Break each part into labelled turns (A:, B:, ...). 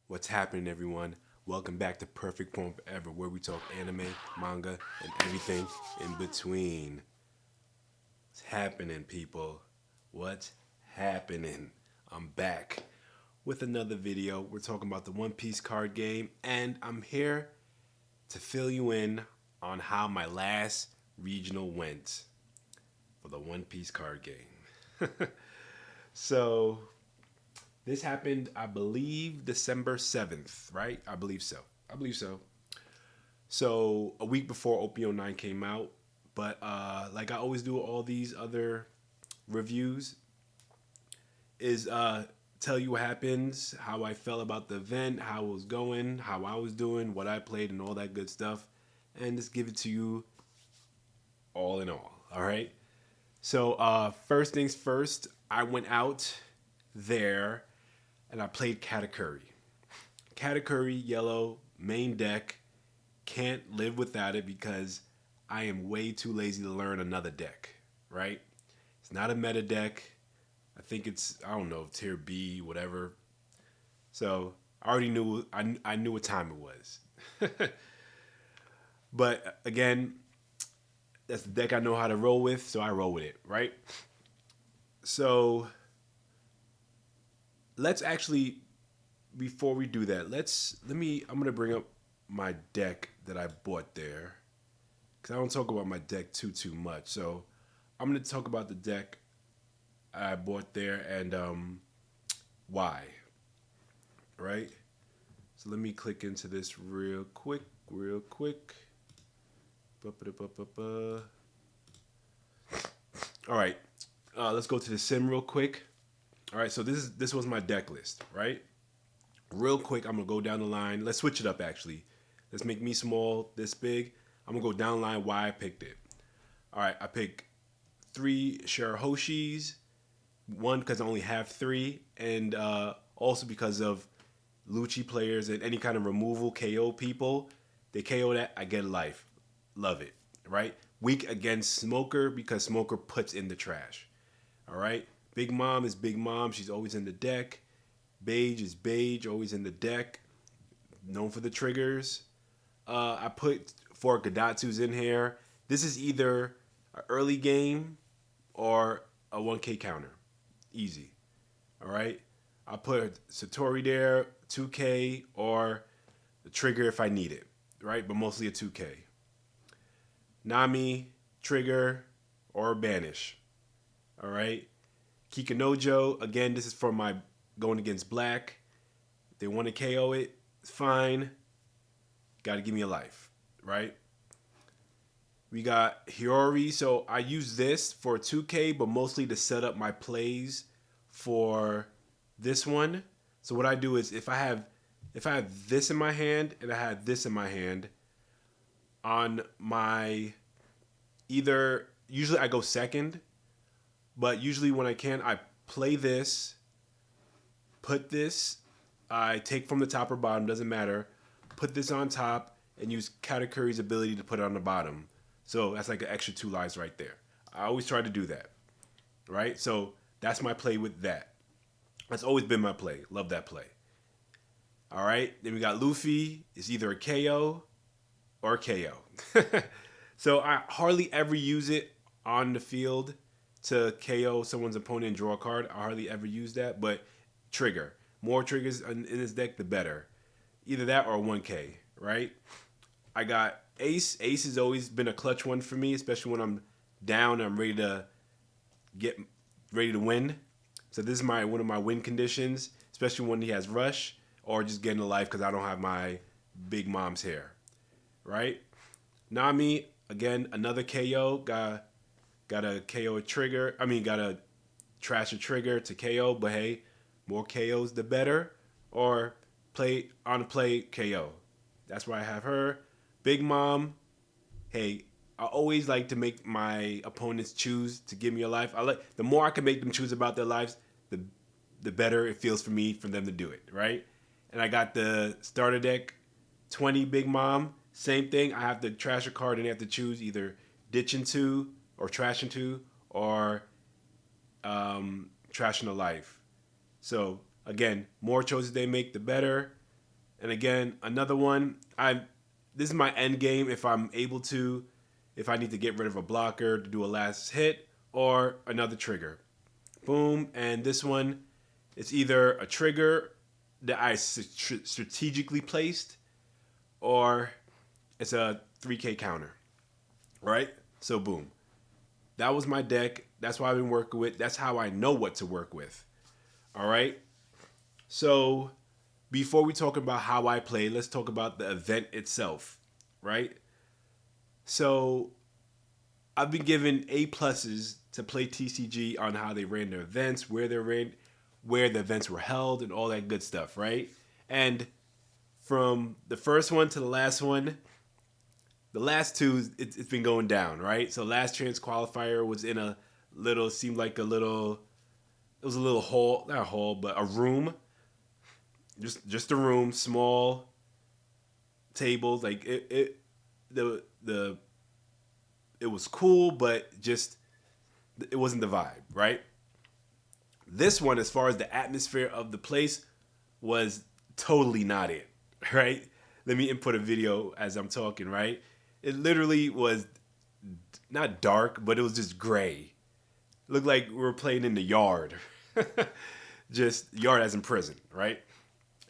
A: What's happening, everyone? Welcome back to Perfect Form Forever, where we talk anime, manga, and everything in between. What's happening, people? What's happening? I'm back with another video. We're talking about the One Piece card game, and I'm here to fill you in on how my last regional went for the One Piece card game. So, this happened, I believe, December 7th, right? I believe so. I believe so. So a week before OPO 9 came out, but like I always do all these other reviews, is tell you what happens, how I felt about the event, how it was going, how I was doing, what I played, and all that good stuff, and just give it to you all in all. All right. So first things first, I went out there and I played Katakuri. Katakuri yellow main deck. Can't live without it because I am way too lazy to learn another deck, right? It's not a meta deck. I think it's, I don't know, tier B, whatever. So I already knew, I knew what time it was. But again, that's the deck I know how to roll with, so I roll with it, right? So let's actually, before we do that, I'm gonna bring up my deck that I bought there because I don't talk about my deck too much. So I'm gonna talk about the deck I bought there and why, right? So let me click into this real quick, real quick. Ba-ba-da-ba-ba-ba. All right, let's go to the sim real quick. All right, so this was my deck list, right? Real quick, I'm gonna go down the line. Let's switch it up actually. Let's make me small, this big. I'm gonna go down the line why I picked it. All right, I picked three Shirahoshis, one because I only have three, and also because of Lucci players and any kind of removal KO people. They KO that, I get life. Love it, right? Weak against Smoker because Smoker puts in the trash. All right? Big Mom is Big Mom. She's always in the deck. Beige is Beige, always in the deck. Known for the triggers. I put four Gadatsus in here. This is either an early game or a 1K counter. Easy. All right. I put Satori there, 2K, or the trigger if I need it. Right. But mostly a 2K. Nami, trigger, or banish. All right. Kikanojo, again, this is for my going against black. If they want to KO it, it's fine. Got to give me a life. Right. We got Hiyori. So I use this for 2K, but mostly to set up my plays for this one. So what I do is if I have this in my hand and I have this in my hand on my either usually I go second, but usually when I can I play this, put this, I take from the top or bottom, doesn't matter, put this on top and use Katakuri's ability to put it on the bottom. So that's like an extra two lives right there. I always try to do that. Right? So that's my play with that. That's always been my play. Love that play. All right. Then we got Luffy. It's either a KO or a KO. So I hardly ever use it on the field to KO someone's opponent and draw a card. I hardly ever use that. But trigger. More triggers in this deck, the better. Either that or 1K, right? I got Ace. Ace has always been a clutch one for me, especially when I'm down and I'm get ready to win. So this is one of my win conditions, especially when he has rush or just getting a life because I don't have my big mom's hair, right? Nami again, another KO. Got a KO a trigger. I mean, got a trash a trigger to KO. But hey, more KOs the better. Or play on play KO. That's why I have her. Big Mom. Hey, I always like to make my opponents choose to give me a life. I like the more I can make them choose about their lives, the better it feels for me for them to do it, right? And I got the starter deck 20 Big Mom. Same thing. I have to trash a card and I have to choose either ditch into or trash into or trash in a life. So again, more choices they make, the better. And again, another one. This is my end game if I'm able to, if I need to get rid of a blocker to do a last hit or another trigger. Boom. And this one, it's either a trigger that I strategically placed or it's a 3K counter. Right? So boom. That was my deck. That's what I've been working with. That's how I know what to work with. All right? So before we talk about how I play, let's talk about the event itself, right? So I've been given A pluses to play TCG on how they ran their events, where they ran, where the events were held, and all that good stuff, right? And from the first one to the last one, the last two, it's been going down, right? So last chance qualifier was in a little, seemed like a little, it was a little hall, not a hall, but a room. Just a room, small tables, like it was cool, but just it wasn't the vibe, right? This one, as far as the atmosphere of the place, was totally not it, right? Let me input a video as I'm talking, right? It literally was not dark, but it was just gray. It looked like we were playing in the yard. Just yard as in prison, right?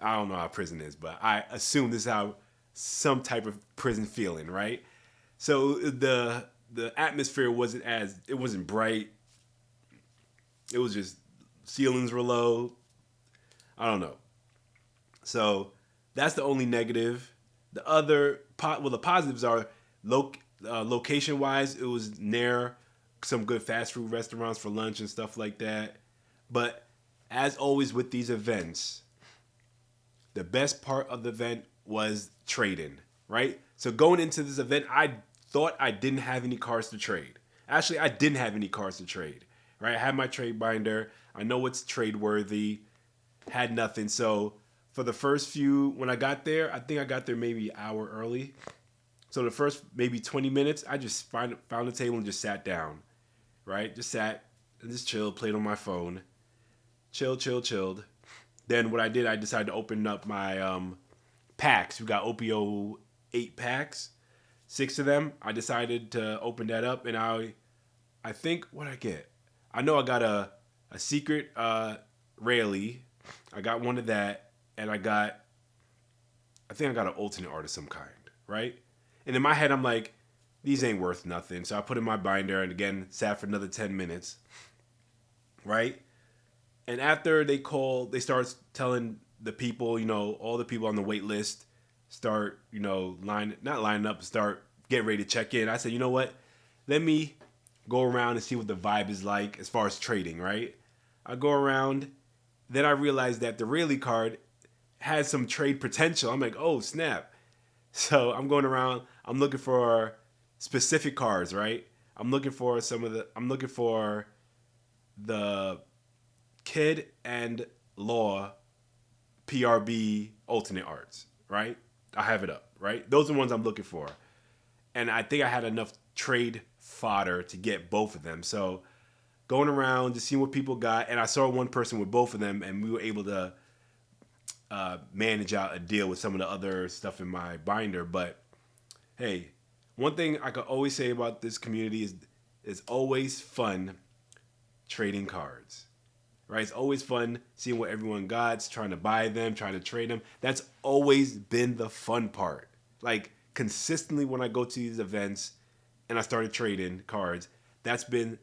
A: I don't know how prison is, but I assume this is how some type of prison feeling, right? So the atmosphere it wasn't bright. It was just ceilings were low. I don't know. So that's the only negative. The other the positives are location wise, it was near some good fast food restaurants for lunch and stuff like that. But as always with these events, the best part of the event was trading, right? So going into this event, I thought I didn't have any cards to trade. Actually, I didn't have any cards to trade, right? I had my trade binder. I know it's trade worthy. Had nothing. So for the first few, when I got there, I think I got there maybe an hour early. So the first maybe 20 minutes, I just found a table and just sat down, right? Just sat and just chilled, played on my phone. Chilled. Then what I did, I decided to open up my packs. We got OPO 8 packs, 6 of them. I decided to open that up, and I think what I get. I know I got a secret Rayleigh. I got one of that, and I think I got an alternate art of some kind, right? And in my head, I'm like, these ain't worth nothing. So I put in my binder, and again, sat for another 10 minutes, right? And after they start telling the people, all the people on the wait list start, not lining up, start getting ready to check in. I said, you know what? Let me go around and see what the vibe is like as far as trading, right? I go around, then I realized that the Rayleigh card has some trade potential. I'm like, oh, snap. So I'm going around, I'm looking for specific cards, right? I'm looking for the Kid and Law PRB alternate arts, right? I have it up, right? Those are the ones I'm looking for. And I think I had enough trade fodder to get both of them. So going around to see what people got, and I saw one person with both of them, and we were able to manage out a deal with some of the other stuff in my binder. But hey, one thing I could always say about this community is it's always fun trading cards. Right? It's always fun seeing what everyone got, trying to buy them, trying to trade them. That's always been the fun part. Like consistently when I go to these events and I started trading cards, that's been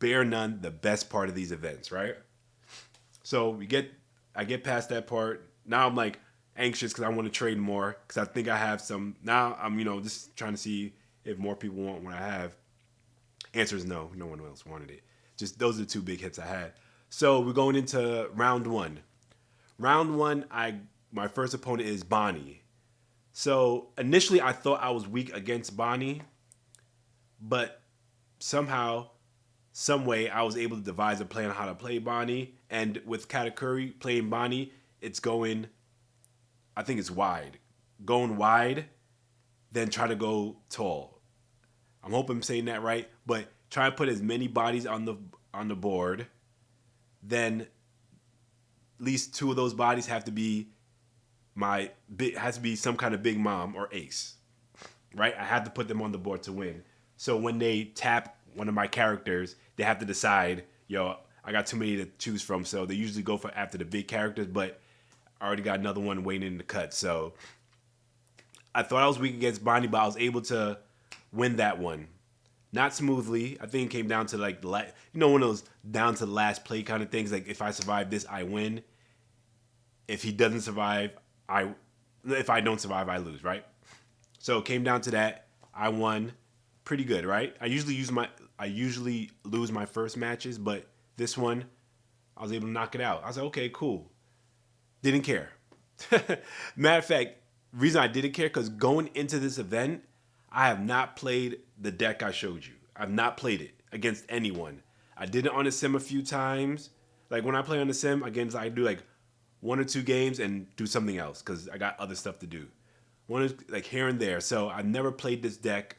A: bare none the best part of these events, right? So I get past that part. Now I'm like anxious because I want to trade more because I think I have some. Now I'm just trying to see if more people want what I have. Answer is no. No one else wanted it. Just those are the two big hits I had. So we're going into round one. Round one, my first opponent is Bonnie. So initially I thought I was weak against Bonnie, but somehow, some way, I was able to devise a plan on how to play Bonnie. And with Katakuri playing Bonnie, I think it's wide. Going wide, then try to go tall. I'm hoping I'm saying that right, but try to put as many bodies on the board. Then at least two of those bodies have to be my big has to be some kind of big mom or ace, right? I have to put them on the board to win. So when they tap one of my characters, they have to decide, yo, I got too many to choose from. So they usually go for after the big characters, but I already got another one waiting in the cut. So I thought I was weak against Bonnie, but I was able to win that one. Not smoothly. I think it came down to like one of those down to the last play kind of things. Like if I survive this, I win. If he doesn't survive, if I don't survive, I lose, right? So it came down to that. I won pretty good, right? I usually lose my first matches, but this one I was able to knock it out. I was like, okay, cool. Didn't care. Matter of fact, reason I didn't care because going into this event, I have not played the deck I showed you. I've not played it against anyone. I did it on the sim a few times. Like when I play on the sim, again, I do like 1 or 2 games and do something else because I got other stuff to do. One is like here and there. So I never played this deck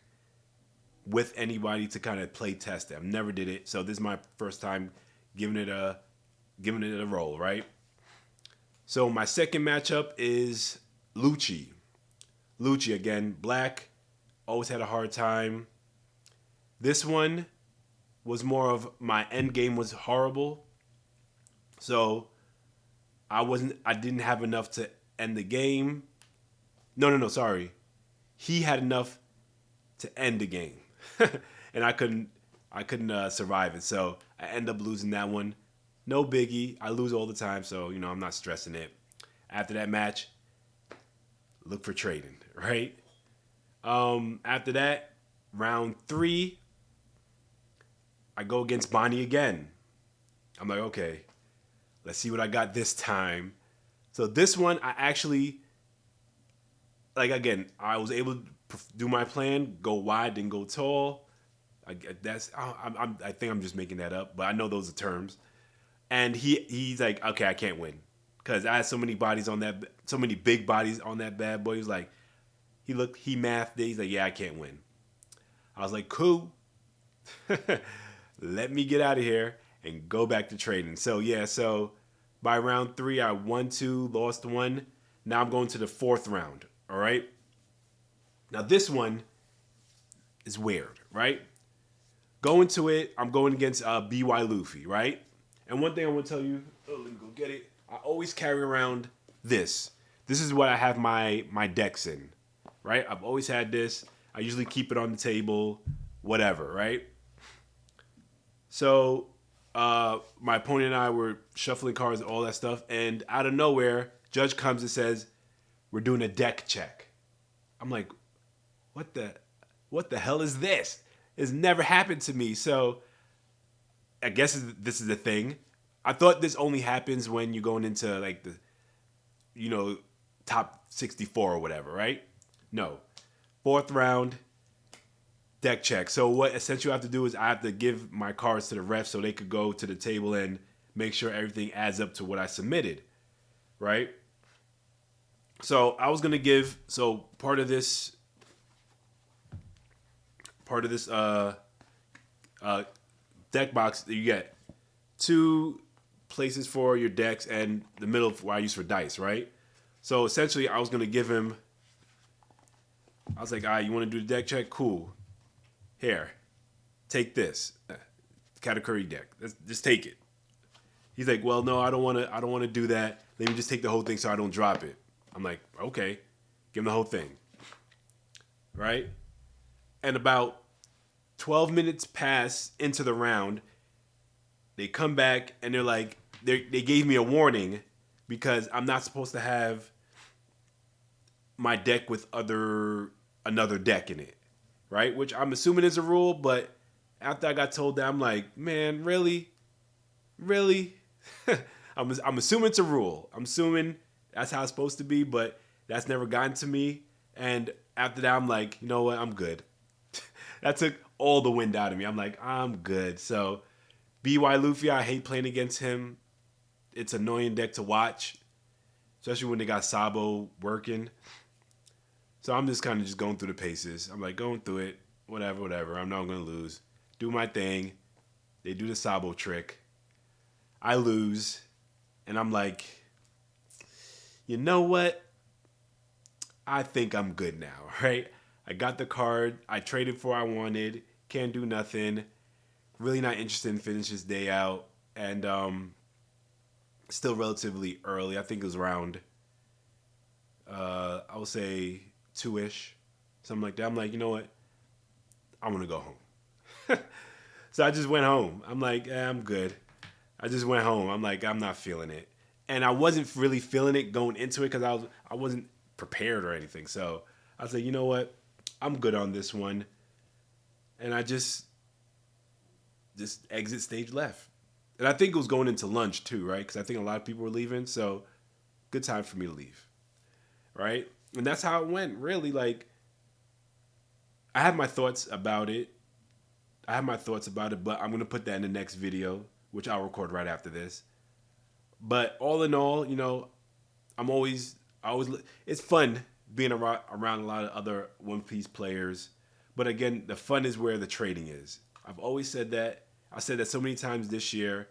A: with anybody to kind of play test it. I've never did it. So this is my first time giving it a roll, right? So my second matchup is Lucci. Lucci again, black. Always had a hard time. This one was more of my end game was horrible. So I didn't have enough to end the game. No, sorry. He had enough to end the game. And I couldn't survive it. So I end up losing that one. No biggie. I lose all the time, so I'm not stressing it. After that match, look for trading, right? After that, round 3, I go against Bonnie again. I'm like, okay, let's see what I got this time. So this one, I actually, like again, I was able to do my plan, go wide, then go tall. I think I'm just making that up, but I know those are terms. And he's like, okay, I can't win because I had so many big bodies on that bad boy. He was like, he mathed it. He's like, yeah, I can't win. I was like, cool. Let me get out of here and go back to trading. So by round 3, I won 2, lost 1. Now I'm going to the 4th round. All right. Now this one is weird, right? Going to it, I'm going against BY Luffy, right? And one thing I want to tell you, let me go get it. I always carry around this. This is what I have my decks in, right? I've always had this. I usually keep it on the table, whatever, right? So my opponent and I were shuffling cards and all that stuff, and out of nowhere, Judge comes and says, "We're doing a deck check." I'm like, what the hell is this? It's never happened to me. So I guess this is a thing. I thought this only happens when you're going into like the, top 64 or whatever, right? No. 4th round, deck check. So what essentially I have to do is I have to give my cards to the ref so they could go to the table and make sure everything adds up to what I submitted, right? So I was gonna give part of this deck box that you get 2 places for your decks and the middle where I use for dice, right? So essentially I was gonna give him. I was like, all right, you want to do the deck check? Cool. Here, take this Katakuri deck. Just take it. He's like, well, no, I don't want to do that. Let me just take the whole thing so I don't drop it. I'm like, okay, give him the whole thing, right? And about 12 minutes pass into the round. They come back and they're like, they gave me a warning because I'm not supposed to have my deck with another deck in it, right? Which I'm assuming is a rule, but after I got told that, I'm like, man, really? I'm assuming it's a rule. I'm assuming that's how it's supposed to be, but that's never gotten to me. And after that, I'm like, you know what? I'm good. That took all the wind out of me. I'm like, I'm good. So BY Luffy, I hate playing against him. It's an annoying deck to watch, especially when they got Sabo working. So I'm just kind of just going through the paces. I'm like, going through it, whatever. I'm not going to lose. Do my thing. They do the Sabo trick. I lose. And I'm like, you know what? I think I'm good now, right? I got the card. I traded for what I wanted. Can't do nothing. Really not interested in finishing this day out. And still relatively early. I think it was around, I would say 2-ish, something like that. I'm like, you know what? I want to go home. So I just went home. I'm like, I'm good. I just went home. I'm like, I'm not feeling it. And I wasn't really feeling it going into it because I wasn't prepared or anything. So I was like, you know what? I'm good on this one. And I just exit stage left. And I think it was going into lunch too, right? Because I think a lot of people were leaving. So good time for me to leave, right? And that's how it went. Really, like I have my thoughts about it. But I'm gonna put that in the next video, which I'll record right after this. But all in all, it's fun being around a lot of other One Piece players. But again, the fun is where the trading is. I've always said that. I said that so many times this year.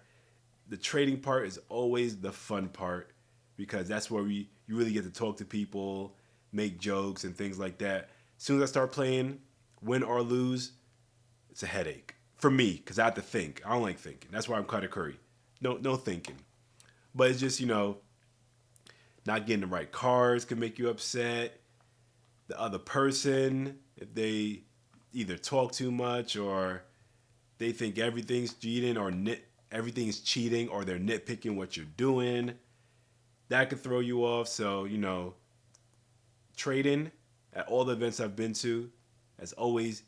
A: The trading part is always the fun part because that's where you really get to talk to people, make jokes and things like that. As soon as I start playing, win or lose, it's a headache for me because I have to think. I don't like thinking. That's why I'm Katakuri. No thinking. But it's just not getting the right cards can make you upset. The other person, if they either talk too much or they think everything's cheating or everything's cheating or they're nitpicking what you're doing, that could throw you off. So trading at all the events I've been to has always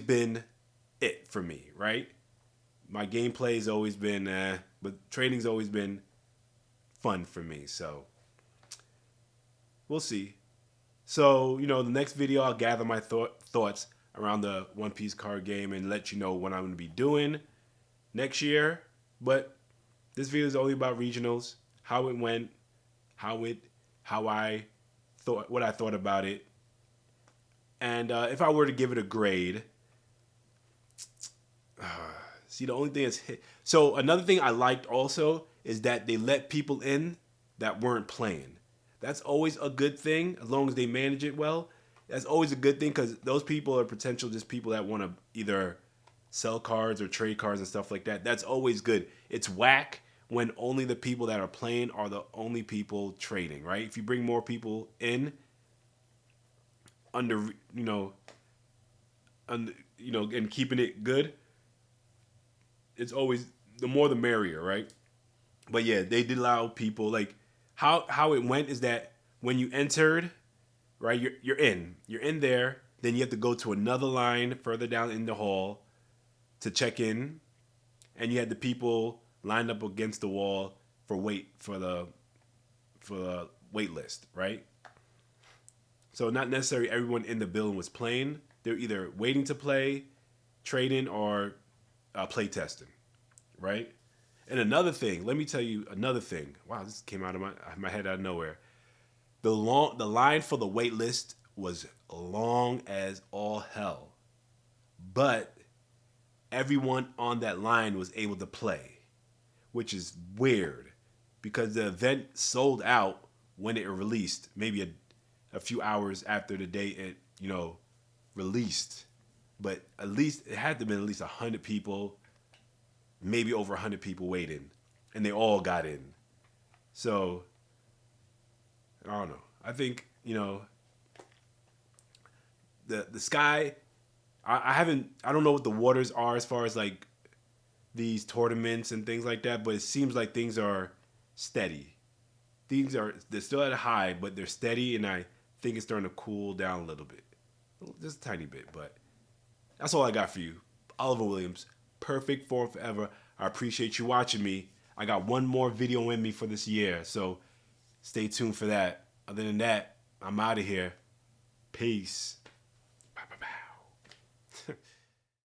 A: been it for me, right? My gameplay has always been, but trading's always been fun for me. So we'll see. So the next video I'll gather my thoughts around the One Piece card game and let you know what I'm going to be doing next year. But this video is only about regionals, how it went, what I thought about it, and if I were to give it a grade. See, the only thing is, so another thing I liked also is that they let people in that weren't playing. That's always a good thing as long as they manage it well. That's always a good thing because those people are potential just people that want to either sell cards or trade cards and stuff like that. That's always good. It's whack when only the people that are playing are the only people trading, right? If you bring more people in under, and keeping it good, it's always the more the merrier, right? But yeah, they did allow people like how it went is that when you entered, right, you're in there, then you have to go to another line further down in the hall to check in, and you had the people lined up against the wall for the wait list, right? So not necessarily everyone in the building was playing. They're either waiting to play, trading, or play testing, right? And another thing, let me tell you another thing. Wow, this came out of my head out of nowhere. The line for the wait list was long as all hell, but everyone on that line was able to play, which is weird because the event sold out when it released, maybe a few hours after the day it released. But at least it had to have been at least 100 people, maybe over 100 people waiting, and they all got in. So I don't know. I think the sky. I don't know what the waters are as far as like these tournaments and things like that, but it seems like things are steady. They're still at a high, but they're steady, and I think it's starting to cool down a little bit, just a tiny bit. But that's all I got for you, Oliver Williams. Perfect Form Forever. I appreciate you watching me. I got one more video in me for this year, so stay tuned for that. Other than that, I'm out of here. Peace.